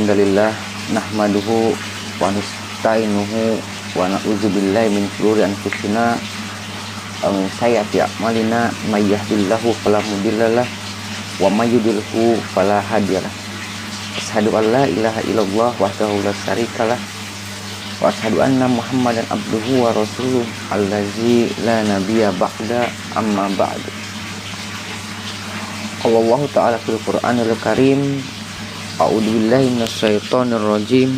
Alhamdulillah nahmaduhu wa nasta'inuhu wa na'udzubillahi min shururi anfusina wa min sayyiati a'malina may yahdihillahu fala mudhillalah wa may yudhlilhu fala hadiyalah. Asyhadu an la ilaha illallah wahdahu la syarikalah wa asyhadu anna Muhammadan abduhu wa rasuluh allazi la nabiyya ba'da amma ba'du. Allah Ta'ala fil Qur'anil Karim. A'udzubillahi minasyaitonir rajim.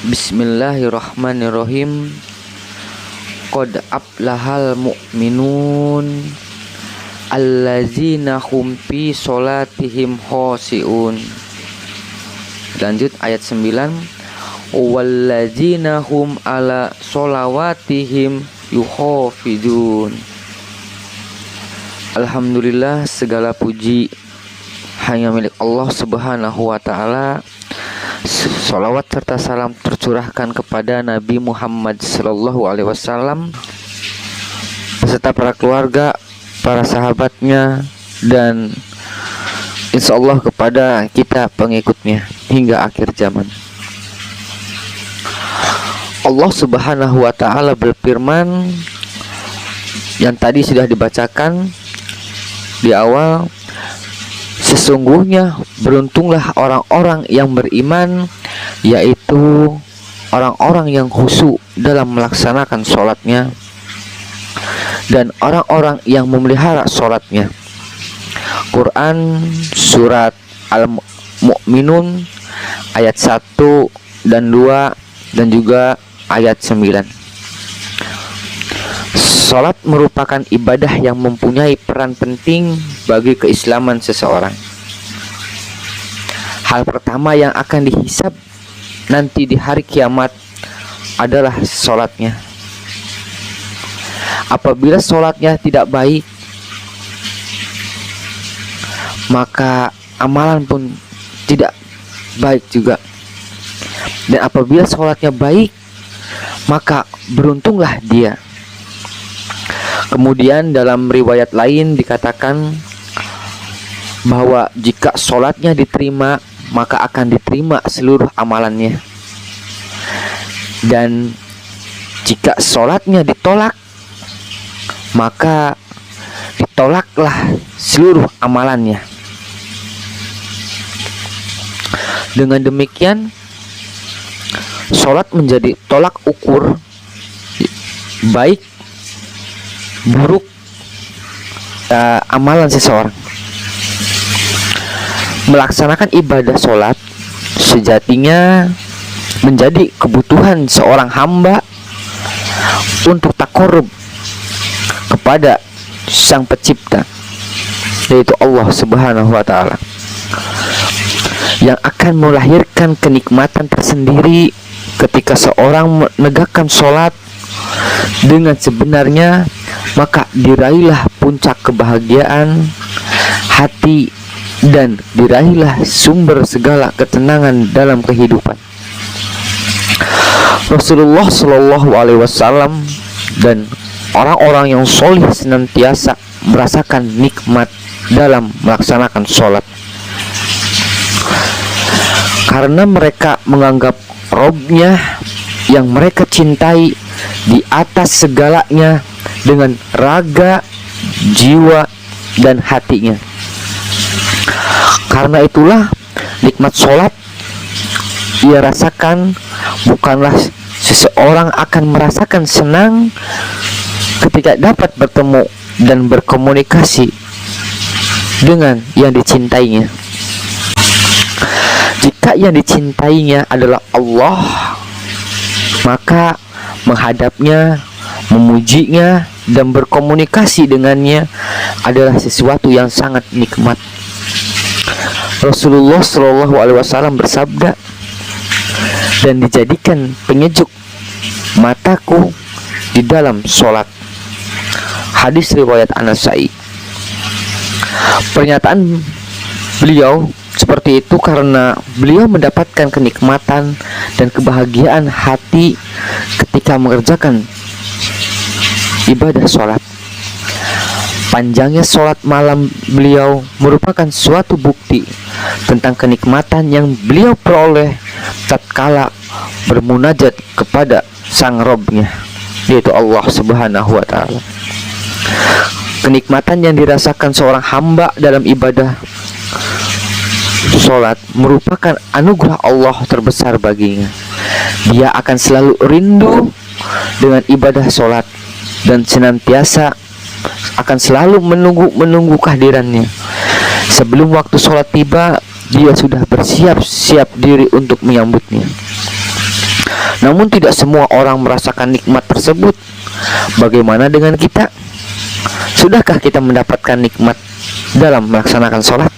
Bismillahirrahmanirrahim. Qad aflahal mu'minun allazina hum fi sholatihim khashi'un. Lanjut ayat 9. Wallazina hum ala sholawatihim yuhafizun. Alhamdulillah, segala puji hanya milik Allah Subhanahu wa Ta'ala. Sholawat serta salam tercurahkan kepada Nabi Muhammad Sallallahu Alaihi Wasallam beserta para keluarga, para sahabatnya, dan insya Allah kepada kita pengikutnya hingga akhir zaman. Allah Subhanahu wa Ta'ala berfirman yang tadi sudah dibacakan di awal, sesungguhnya beruntunglah orang-orang yang beriman, yaitu orang-orang yang khusyuk dalam melaksanakan sholatnya dan orang-orang yang memelihara sholatnya. Quran surat Al-Mu'minun ayat 1 dan 2 dan juga ayat 9. Sholat merupakan ibadah yang mempunyai peran penting bagi keislaman seseorang. Hal pertama yang akan dihisab nanti di hari kiamat adalah sholatnya. Apabila sholatnya tidak baik, maka amalan pun tidak baik juga. Dan apabila sholatnya baik, maka beruntunglah dia. Kemudian dalam riwayat lain dikatakan bahwa jika sholatnya diterima, maka akan diterima seluruh amalannya. Dan jika sholatnya ditolak, maka ditolaklah seluruh amalannya. Dengan demikian, sholat menjadi tolak ukur baik buruk amalan seseorang. Melaksanakan ibadah sholat sejatinya menjadi kebutuhan seorang hamba untuk takarrub kepada Sang Pencipta, yaitu Allah Subhanahu wa Ta'ala, yang akan melahirkan kenikmatan tersendiri ketika seorang menegakkan sholat dengan sebenarnya. Maka diraihlah puncak kebahagiaan hati dan diraihlah sumber segala ketenangan dalam kehidupan. Rasulullah Shallallahu Alaihi Wasallam dan orang-orang yang solih senantiasa merasakan nikmat dalam melaksanakan sholat, karena mereka menganggap Robnya yang mereka cintai di atas segalanya dengan raga, jiwa, dan hatinya. Karena itulah nikmat sholat ia rasakan bukanlah seseorang akan merasakan senang ketika dapat bertemu dan berkomunikasi dengan yang dicintainya. Jika yang dicintainya adalah Allah, maka menghadapnya, memujinya, dan berkomunikasi dengannya adalah sesuatu yang sangat nikmat. Rasulullah Shallallahu Alaihi Wasallam bersabda, dan dijadikan penyejuk mataku di dalam sholat. Hadis riwayat An-Nasa'i. Pernyataan beliau seperti itu karena beliau mendapatkan kenikmatan dan kebahagiaan hati ketika mengerjakan ibadah sholat. Panjangnya sholat malam beliau merupakan suatu bukti tentang kenikmatan yang beliau peroleh tatkala bermunajat kepada sang Robnya, yaitu Allah Subhanahu wa Ta'ala. Kenikmatan yang dirasakan seorang hamba dalam ibadah sholat merupakan anugerah Allah terbesar baginya. Dia akan selalu rindu dengan ibadah sholat dan senantiasa akan selalu menunggu kehadirannya. Sebelum waktu sholat tiba, dia sudah bersiap-siap diri untuk menyambutnya. Namun tidak semua orang merasakan nikmat tersebut. Bagaimana dengan kita? Sudahkah kita mendapatkan nikmat dalam melaksanakan sholat?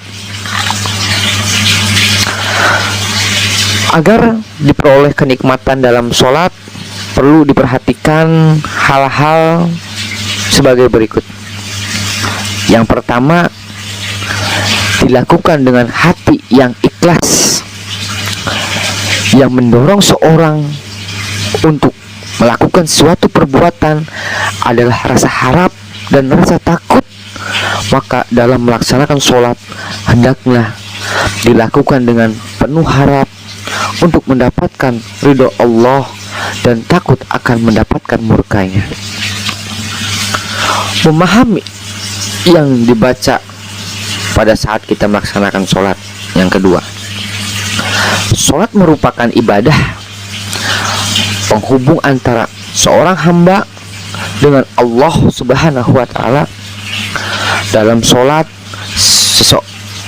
Agar diperoleh kenikmatan dalam sholat, perlu diperhatikan hal-hal sebagai berikut. Yang pertama, dilakukan dengan hati yang ikhlas, yang mendorong seorang untuk melakukan suatu perbuatan adalah rasa harap dan rasa takut. Maka dalam melaksanakan sholat, hendaklah dilakukan dengan penuh harap untuk mendapatkan ridho Allah dan takut akan mendapatkan murkanya. Memahami yang dibaca pada saat kita melaksanakan sholat. Yang kedua, sholat merupakan ibadah penghubung antara seorang hamba dengan Allah Subhanahu wa Ta'ala. Dalam sholat,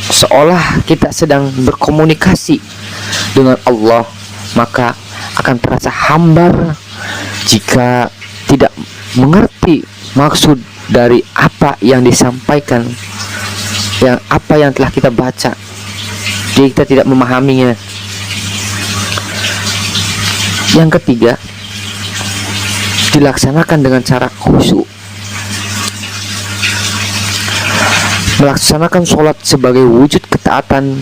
seolah kita sedang berkomunikasi dengan Allah, maka akan terasa hambar jika tidak mengerti maksud dari apa yang disampaikan, apa yang telah kita baca. Jadi kita tidak memahaminya. Yang ketiga, dilaksanakan dengan cara khusyuk. Melaksanakan sholat sebagai wujud ketaatan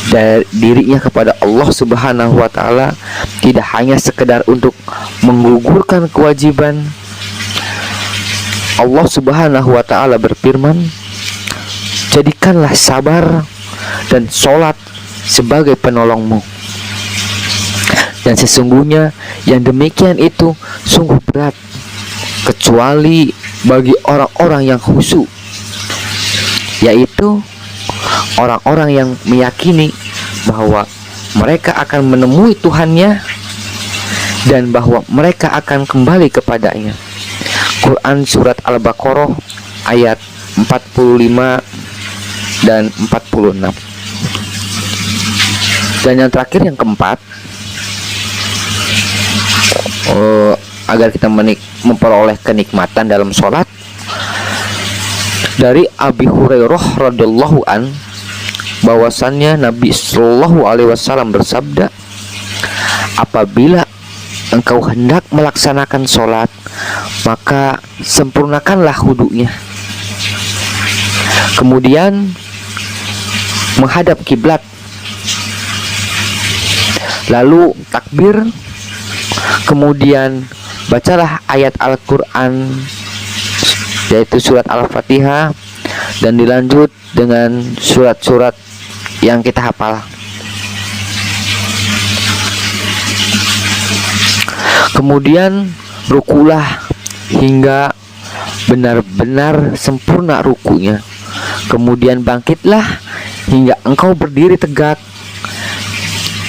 dari dirinya kepada Allah Subhanahu wa Ta'ala, tidak hanya sekedar untuk menggugurkan kewajiban. Allah Subhanahu wa Ta'ala berfirman, jadikanlah sabar dan sholat sebagai penolongmu, dan sesungguhnya yang demikian itu sungguh berat, kecuali bagi orang-orang yang khusyuk, yaitu orang-orang yang meyakini bahwa mereka akan menemui Tuhannya dan bahwa mereka akan kembali kepadanya. Quran surat Al-Baqarah ayat 45 dan 46. Dan yang terakhir, yang keempat, agar kita memperoleh kenikmatan dalam sholat, dari Abi Hurairah radhiyallahu an, bahwasannya Nabi Shallallahu alaihi wasallam bersabda, apabila engkau hendak melaksanakan sholat, maka sempurnakanlah wudunya, kemudian menghadap kiblat, lalu takbir, kemudian bacalah ayat Al-Quran, yaitu surat Al-Fatihah, dan dilanjut dengan surat-surat yang kita hafal. Kemudian rukulah hingga benar-benar sempurna rukunya. Kemudian bangkitlah hingga engkau berdiri tegak.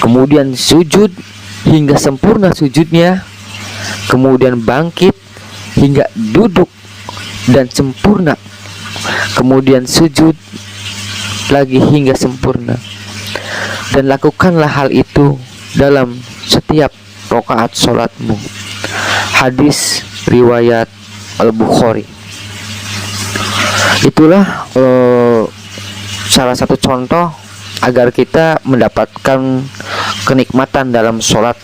Kemudian sujud hingga sempurna sujudnya. Kemudian bangkit hingga duduk dan sempurna. Kemudian sujud lagi hingga sempurna. Dan lakukanlah hal itu dalam setiap rakaat sholatmu. Hadis riwayat Al-Bukhari. Itulah salah satu contoh agar kita mendapatkan kenikmatan dalam sholat.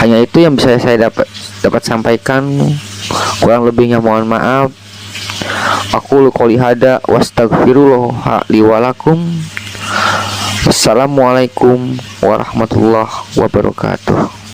Hanya itu yang bisa saya dapat sampaikan. Kurang lebihnya mohon maaf. Aku qouli hada wastaghfirullah li wa lakum. Wassalamualaikum warahmatullahi wabarakatuh.